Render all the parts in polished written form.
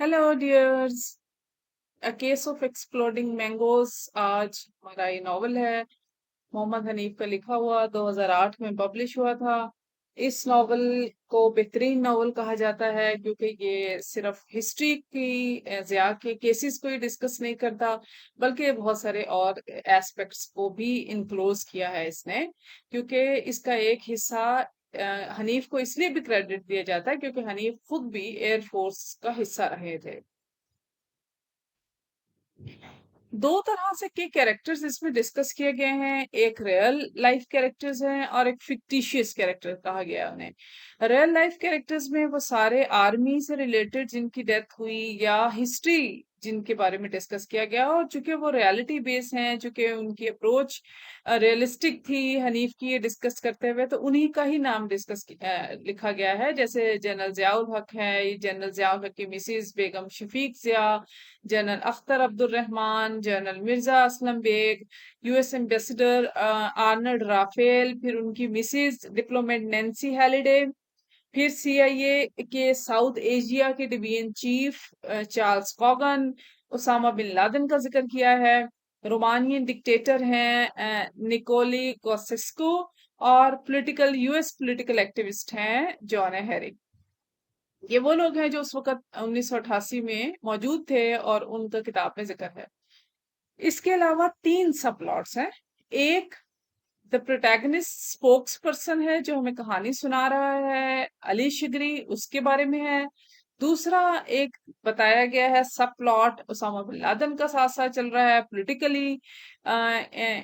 Hello dears. A case of exploding mangoes आज हमारा ये नॉवल है। मोहम्मद हनीफ का लिखा हुआ 2008 में पब्लिश हुआ था। इस नॉवल को बेहतरीन नॉवल कहा जाता है क्योंकि ये सिर्फ हिस्ट्री की ज़िया के केसेस को ही डिस्कस नहीं करता, बल्कि बहुत सारे और एस्पेक्ट्स को भी इंक्लोज किया है इसने। क्योंकि इसका एक हिस्सा हनीफ को इसलिए भी क्रेडिट दिया जाता है क्योंकि हनीफ खुद भी एयरफोर्स का हिस्सा रहे थे। दो तरह से के कैरेक्टर्स इसमें डिस्कस किए गए हैं, एक रियल लाइफ कैरेक्टर्स हैं और एक फिक्टिशियस कैरेक्टर कहा गया है उन्हें। रियल लाइफ कैरेक्टर्स में वो सारे आर्मी से रिलेटेड जिनकी डेथ हुई या हिस्ट्री जिनके बारे में डिस्कस किया गया, और चूंकि वो रियलिटी बेस हैं, चूंकि उनकी अप्रोच रियलिस्टिक थी हनीफ की ये डिस्कस करते हुए, तो उन्हीं का ही नाम लिखा गया है। जैसे जनरल जियाउल हक है, ये जनरल जियाउल हक की Mrs Begum Shafiq Zia, general Akhtar Abdul Rahman, general Mirza Aslam Beg, US ambassador Arnold Raphel, फिर उनकी मिसिज डिप्लोमेट नैन्सी हैलिडे, फिर सीआईए के साउथ एशिया के division chief Charles Cogan, Osama bin Laden का जिक्र किया है। रोमानियन डिक्टेटर हैं निकोली कोसेस्को, और पॉलिटिकल यूएस पॉलिटिकल एक्टिविस्ट हैं जॉन हैरी। ये वो लोग हैं जो उस वक्त 1988 में मौजूद थे और उनका किताब में जिक्र है। इसके अलावा तीन सब प्लॉट्स हैं। एक, द प्रोटैगनिस्ट स्पोक्स पर्सन है जो हमें कहानी सुना रहा है, अली शिगरी, उसके बारे में है। दूसरा एक बताया गया है सब प्लॉट उसामा बिन लादेन का साथ साथ चल रहा है, पॉलिटिकली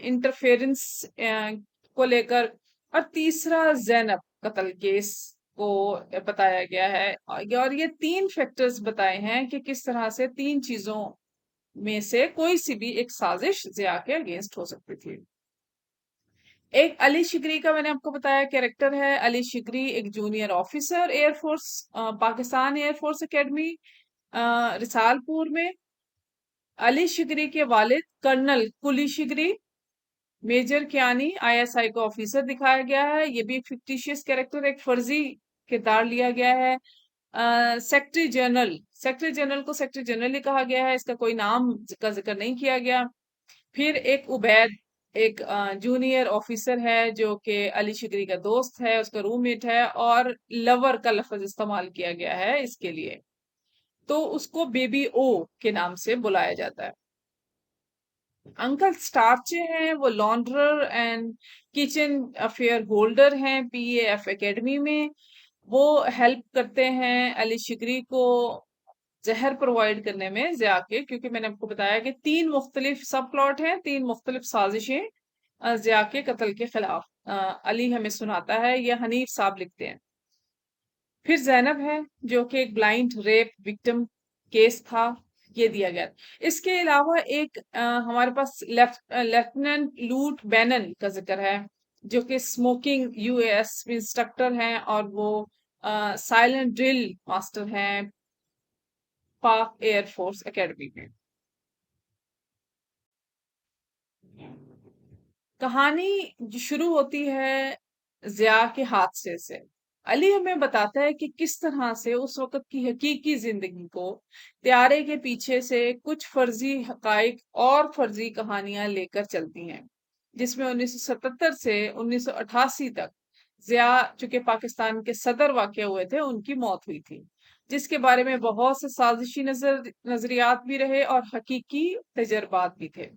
इंटरफेरेंस को लेकर। और तीसरा जैनब कत्ल केस को बताया गया है। और ये तीन फैक्टर्स बताए हैं कि किस तरह से तीन चीजों में से कोई सी भी एक साजिश जिया के अगेंस्ट हो सकती थी। एक अली शिगरी का मैंने आपको बताया कैरेक्टर है। अली शिगरी एक junior officer air force, Pakistan air force academy Risalpur में। अली शिगरी के वालिद कर्नल कुली शिगरी, मेजर कियानी आईएसआई का ऑफिसर दिखाया गया है। ये भी एक फिक्टिशियस कैरेक्टर, एक फर्जी किरदार लिया गया है। सेक्रेटरी जनरल को सेक्रेटरी जनरल ही कहा गया है, इसका कोई नाम का जिक्र नहीं किया गया। फिर एक उबैद, एक जूनियर ऑफिसर है जो कि अली शिगरी का दोस्त है, उसका रूममेट है, और लवर का लफ्ज इस्तेमाल किया गया है इसके लिए, तो उसको बेबी ओ के नाम से बुलाया जाता है। अंकल स्टार्चे हैं, वो launderer and kitchen affair holder हैं पीएएफ एकेडमी में। वो हेल्प करते हैं अली शिगरी को जहर प्रोवाइड करने में जिया के, क्योंकि मैंने आपको बताया कि तीन मुख्तलिफ सब प्लॉट हैं, तीन मुख्तलिफ साजिशें जिया के कत्ल के खिलाफ अली हमें सुनाता है, या हनीफ साहब लिखते हैं। फिर जैनब है जो कि एक ब्लाइंड रेप विक्टिम केस था, ये दिया गया। इसके अलावा एक हमारे पास लेफ्टिनेंट लूट बैनन का जिक्र है जो कि स्मोकिंग यूएस इंस्ट्रक्टर हैं, और वो साइलेंट ड्रिल मास्टर हैं पाक एयरफोर्स एकेडमी में। कहानी जो शुरू होती है जिया के हादसे से। अली हमें बताता है कि किस तरह से उस वक्त की हकीकी जिंदगी को त्यारे के पीछे से कुछ फर्जी हकाइक और फर्जी कहानियां लेकर चलती हैं, जिसमें 1977 से 1988 तक जिया, चूंकि पाकिस्तान के सदर वाकया हुए थे, उनकी मौत हुई थी, जिसके बारे में बहुत से साजिशी नजरियात भी रहे और हकीकी तजर्बात भी थे।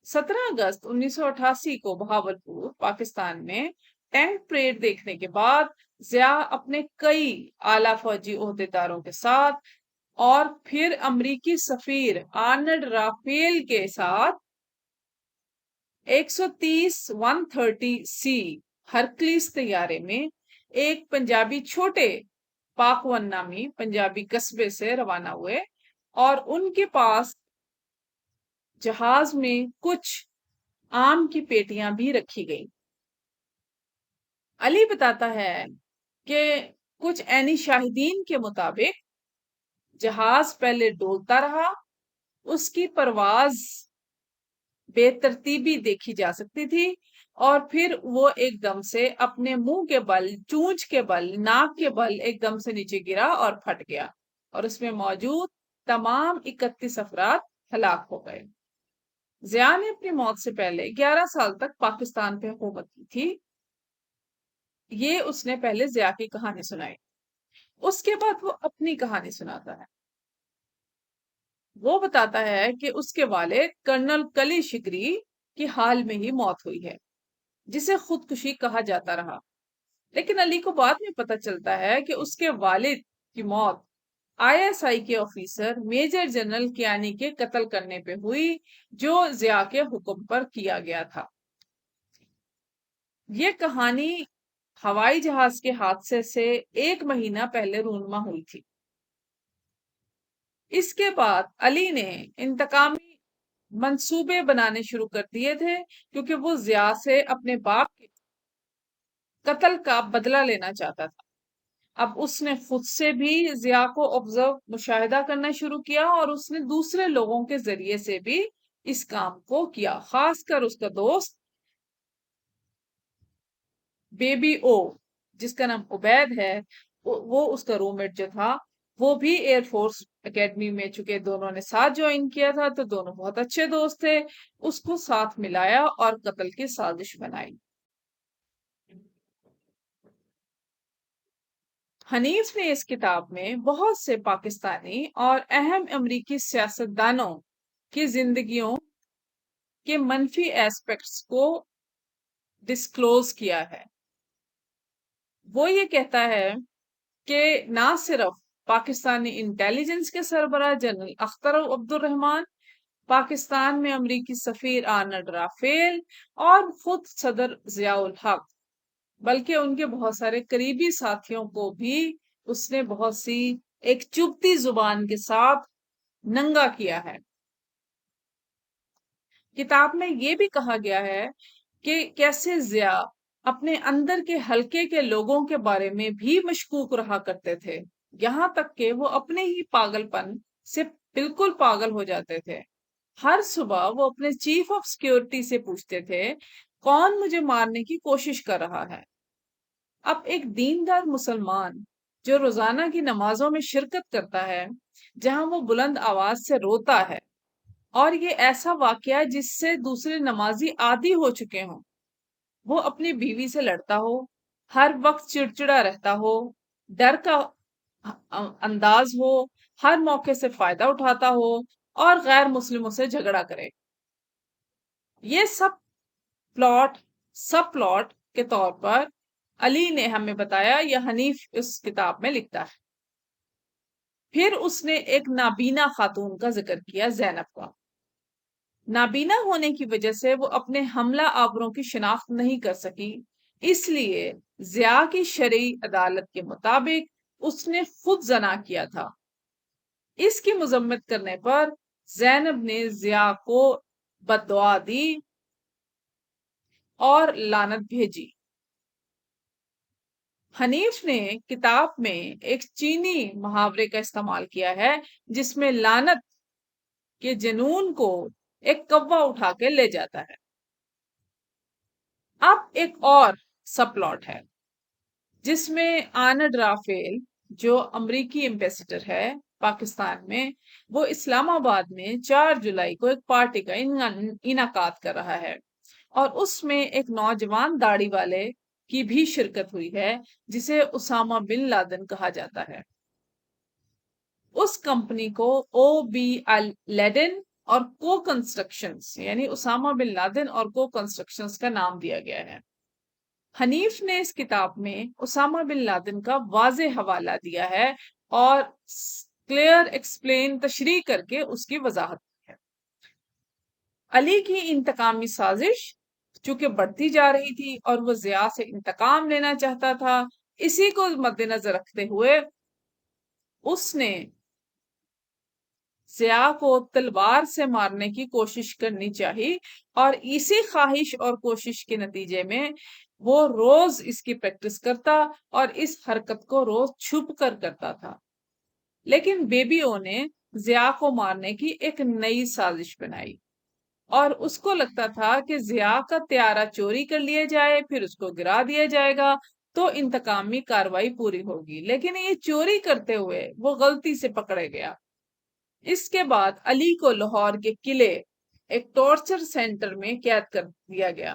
17 अगस्त 1988 को बहावलपुर पाकिस्तान में टैंक परेड देखने के बाद जिया अपने कई आला फौजी ओहदेदारों के साथ और फिर अमरीकी सफीर आर्नल्ड राफेल के साथ 130 130 सी हरक्लिस तैयारे में एक पंजाबी छोटे पाकवन नामी पंजाबी कस्बे से रवाना हुए, और उनके पास जहाज में कुछ आम की पेटियां भी रखी गई। अली बताता है कि कुछ ऐनी शाहिदीन के मुताबिक जहाज पहले डोलता रहा, उसकी परवाज बेतरतीबी देखी जा सकती थी, और फिर वो एकदम से अपने मुंह के बल, चूंच के बल, नाक के बल एकदम से नीचे गिरा और फट गया, और उसमें मौजूद तमाम 31 अफराद हलाक हो गए। जिया ने अपनी मौत से पहले 11 साल तक पाकिस्तान पे हुकूमत की थी। ये उसने पहले जिया की कहानी सुनाई, उसके बाद वो अपनी कहानी सुनाता है। वो बताता है कि उसके वालिद कर्नल कली शिकरी की हाल में ही मौत हुई है, जिसे खुदकुशी कहा जाता रहा। लेकिन अली को बाद में पता चलता है कि उसके वालिद की मौत आईएसआई के ऑफिसर मेजर जनरल कियानी के कत्ल करने पे हुई, जो जिया के हुक्म पर किया गया था। ये कहानी हवाई जहाज के हादसे से 1 महीना पहले रूनुमा हुई थी। इसके बाद अली ने इंतकामी मंसूबे बनाने शुरू कर दिए थे, क्योंकि वो जिया से अपने बाप के कत्ल का बदला लेना चाहता था। अब उसने खुद से भी जिया को ऑब्जर्व मुशाहिदा करना शुरू किया, और उसने दूसरे लोगों के जरिए से भी इस काम को किया। खासकर उसका दोस्त बेबी ओ, जिसका नाम उबैद है, वो उसका रूममेट जो था, वो भी एयरफोर्स एकेडमी में, चूंकि दोनों ने साथ ज्वाइन किया था तो दोनों बहुत अच्छे दोस्त थे, उसको साथ मिलाया और कत्ल की साजिश बनाई। हनीफ ने इस किताब में बहुत से पाकिस्तानी और अहम अमरीकी सियासतदानों की जिंदगियों के मनफी एस्पेक्ट्स को डिस्क्लोज किया है। वो ये कहता है कि ना सिर्फ पाकिस्तानी इंटेलिजेंस के सरबराह जनरल अख्तर अब्दुल रहमान, पाकिस्तान में अमरीकी सफीर आर्नल्ड राफेल और खुद सदर जियाउल हक, बल्कि उनके बहुत सारे करीबी साथियों को भी उसने बहुत सी एक चुभती जुबान के साथ नंगा किया है। किताब में ये भी कहा गया है कि कैसे जिया अपने अंदर के हलके के लोगों के बारे में भी मशकूक रहा करते थे, यहाँ तक कि वो अपने ही पागलपन से बिल्कुल पागल हो जाते थे। हर सुबह वो अपने चीफ ऑफ सिक्योरिटी से पूछते थे, कौन मुझे मारने की कोशिश कर रहा है। अब एक दीनदार मुसलमान जो रोजाना की नमाजों में शिरकत करता है, जहां वो बुलंद आवाज से रोता है, और ये ऐसा वाकया जिससे दूसरे नमाजी आदी हो चुके हों, वो अपनी बीवी से लड़ता हो, हर वक्त चिड़चिड़ा रहता हो, डर का अंदाज हो, हर मौके से फायदा उठाता हो और गैर मुस्लिमों से झगड़ा करे। ये सब प्लॉट के तौर पर अली ने हमें बताया, यह हनीफ इस किताब में लिखता है। फिर उसने एक नाबीना खातून का जिक्र किया, जैनब का। नाबीना होने की वजह से वो अपने हमला आवरों की शिनाख्त नहीं कर सकी, इसलिए जिया की शरई अदालत के मुताबिक उसने खुद जना किया था। इसकी मजम्मत करने पर जैनब ने जिया को बद्दुआ दी और लानत भेजी। हनीफ ने किताब में एक चीनी मुहावरे का इस्तेमाल किया है, जिसमें लानत के जुनून को एक कौवा उठा के ले जाता है। अब एक और सब प्लॉट है, जिसमें आनड राफेल, जो अमरीकी एम्बेसडर है पाकिस्तान में, वो इस्लामाबाद में 4 जुलाई को एक पार्टी का इनाकात कर रहा है, और उसमें एक नौजवान दाढ़ी वाले की भी शिरकत हुई है, जिसे उसामा बिन लादेन कहा जाता है। उस कंपनी को ओ बी एल लेडेन और को कंस्ट्रक्शंस, यानी उसामा बिन लादेन और को कंस्ट्रक्शंस का नाम दिया गया है। हनीफ ने इस किताब में उसामा बिन लादेन का वाजे हवाला दिया है और क्लियर एक्सप्लेन तशरीह करके उसकी वजाहत की है। अली की इंतकामी साजिश चूंकि बढ़ती जा रही थी और वो जिया से इंतकाम लेना चाहता था, इसी को मद्देनजर रखते हुए उसने जिया को तलवार से मारने की कोशिश करनी चाहिए, और इसी ख्वाहिश और कोशिश के नतीजे में वो रोज इसकी प्रैक्टिस करता और इस हरकत को रोज छुप कर करता था। लेकिन बेबी ओ ने जिया को मारने की एक नई साजिश बनाई, और उसको लगता था कि जिया का त्यारा चोरी कर लिया जाए, फिर उसको गिरा दिया जाएगा, तो इंतकामी कार्रवाई पूरी होगी। लेकिन ये चोरी करते हुए वो गलती से पकड़े गया। اس کے بعد علی کو لاہور کے قلعے ایک ٹارچر سینٹر میں قید کر دیا گیا۔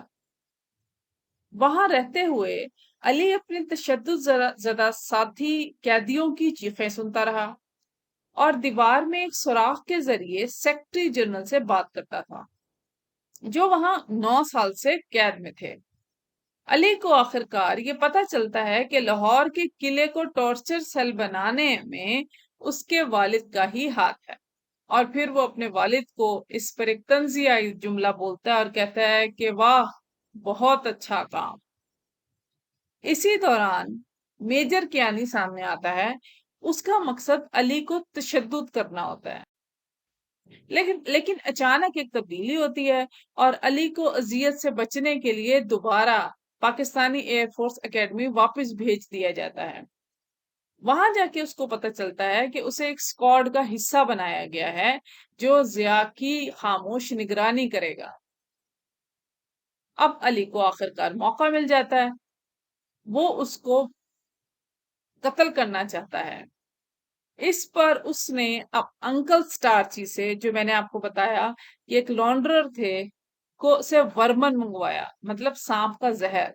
وہاں رہتے ہوئے علی اپنے تشدد زدہ ساتھی قیدیوں کی چیخیں سنتا رہا اور دیوار میں ایک سوراخ کے ذریعے سیکرٹری جنرل سے بات کرتا تھا جو وہاں 9 سال سے قید میں تھے۔ علی کو آخرکار یہ پتا چلتا ہے کہ لاہور کے قلعے کو ٹارچر سیل بنانے میں اس کے والد کا ہی ہاتھ ہے، اور پھر وہ اپنے والد کو اس پر ایک طنزیہ جملہ بولتا ہے اور کہتا ہے کہ واہ بہت اچھا کام۔ اسی دوران میجر کیانی سامنے آتا ہے۔ اس کا مقصد علی کو تشدد کرنا ہوتا ہے، لیکن اچانک ایک تبدیلی ہوتی ہے اور علی کو اذیت سے بچنے کے لیے دوبارہ پاکستانی ایئر فورس اکیڈمی واپس بھیج دیا جاتا ہے۔ وہاں جا کے اس کو پتہ چلتا ہے کہ اسے ایک اسکواڈ کا حصہ بنایا گیا ہے جو ضیاء کی خاموش نگرانی کرے گا۔ اب علی کو آخرکار موقع مل جاتا ہے، وہ اس کو قتل کرنا چاہتا ہے۔ اس پر اس نے اب انکل سٹارچی سے، جو میں نے آپ کو بتایا کہ ایک لانڈرر تھے، کو سے ورمن منگوایا، مطلب سانپ کا زہر،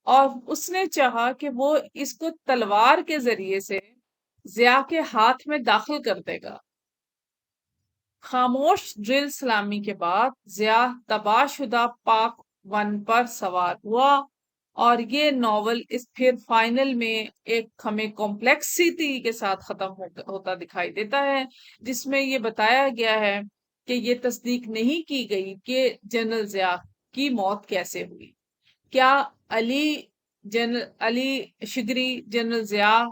اور اس نے چاہا کہ وہ اس کو تلوار کے ذریعے سے ضیاء کے ہاتھ میں داخل کر دے گا۔ خاموش ڈرل سلامی کے بعد ضیاء تباہ شدہ پاک ون پر سوار ہوا، اور یہ ناول اس پھر فائنل میں ایک ہمیں کمپلیکسٹی کے ساتھ ختم ہوتا دکھائی دیتا ہے، جس میں یہ بتایا گیا ہے کہ یہ تصدیق نہیں کی گئی کہ جنرل ضیاء کی موت کیسے ہوئی۔ کیا علی شگری جنرل ضیاء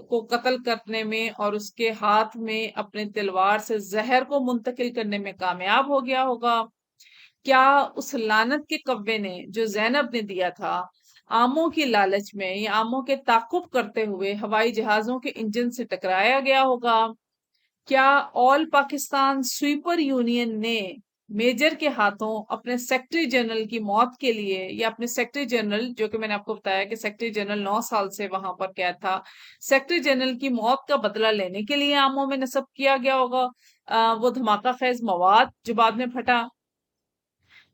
کو قتل کرنے میں اور اس کے ہاتھ میں اپنے تلوار سے زہر کو منتقل کرنے میں کامیاب ہو گیا ہوگا؟ کیا اس لعنت کے قوے نے جو زینب نے دیا تھا، آموں کی لالچ میں یا آموں کے تعاقب کرتے ہوئے ہوائی جہازوں کے انجن سے ٹکرایا گیا ہوگا؟ کیا آل پاکستان سویپر یونین نے میجر کے ہاتھوں اپنے سیکرٹری جنرل کی موت کے لیے، یا اپنے سیکرٹری جنرل، جو کہ میں نے آپ کو بتایا کہ سیکرٹری جنرل 9 سال سے وہاں پر قید تھا، سیکرٹری جنرل کی موت کا بدلہ لینے کے لیے آموں میں نصب کیا گیا ہوگا وہ دھماکہ خیز مواد جو بعد میں پھٹا؟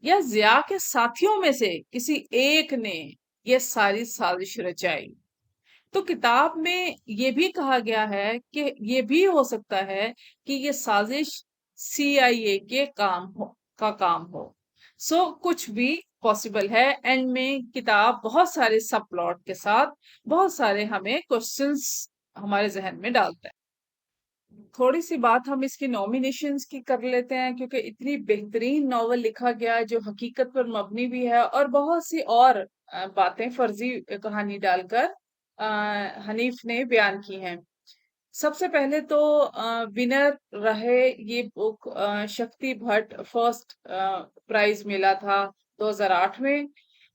یا ضیاء کے ساتھیوں میں سے کسی ایک نے یہ ساری سازش رچائی؟ تو کتاب میں یہ بھی کہا گیا ہے کہ یہ بھی ہو سکتا ہے کہ یہ سازش CIA کے کام ہو۔ کچھ بھی پاسبل ہے۔ اینڈ میں کتاب بہت سارے سب پلاٹ کے ساتھ بہت سارے ہمیں کوشچنس ہمارے ذہن میں ڈالتا ہے۔ تھوڑی سی بات ہم اس کی نامینیشنز کی کر لیتے ہیں، کیونکہ اتنی بہترین ناول لکھا گیا جو حقیقت پر مبنی بھی ہے، اور بہت سی اور باتیں فرضی کہانی ڈال کر حنیف نے بیان کی ہیں۔ سب سے پہلے تو ونر رہے یہ بک شکتی بھٹ فرسٹ پرائز ملا تھا 2008 میں،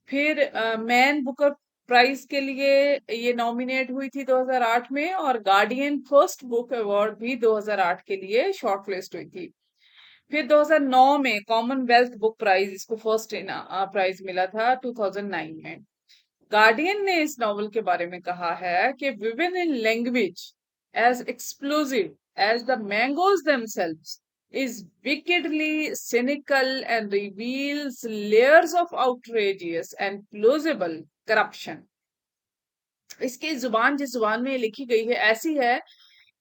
پھر مین بکر پرائز کے لیے یہ نامینیٹ ہوئی تھی 2008 میں، اور گارڈین فرسٹ بک ایوارڈ بھی 2008 کے لیے شارٹ لسٹ ہوئی تھی۔ پھر 2009 میں کامن ویلتھ بک پرائز اس کو فرسٹ پرائز ملا تھا 2009 میں۔ گارڈین نے اس ناول کے بارے میں کہا ہے کہ ویون ان language as explosive as the mangoes themselves is wickedly cynical and reveals layers of outrageous and plausible corruption۔ اس کی زبان جس زبان میں لکھی گئی ہے ایسی ہے،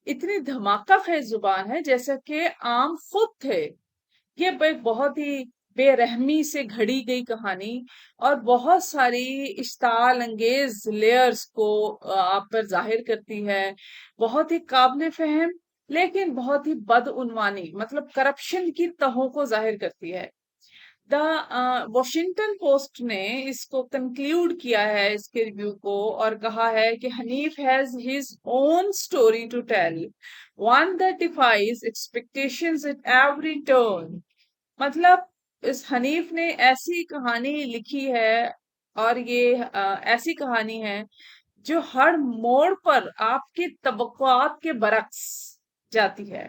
اتنی دھماکہ خیز زبان ہے جیسا کہ عام خود تھے۔ یہ ایک بہت ہی بے رحمی سے گھڑی گئی کہانی اور بہت ساری اشتعال انگیز لیئرز کو آپ پر ظاہر کرتی ہے، بہت ہی قابل فہم لیکن بہت ہی بدعنوانی، مطلب کرپشن کی تہوں کو ظاہر کرتی ہے۔ واشنگٹن پوسٹ نے اس کو کنکلیوڈ کیا ہے اس کے ریویو کو، اور کہا ہے کہ Hanif has his own story to tell, one that defies expectations at every turn۔ مطلب اس حنیف نے ایسی کہانی لکھی ہے، اور یہ ایسی کہانی ہے جو ہر موڑ پر آپ کی توقعات کے برعکس جاتی ہے۔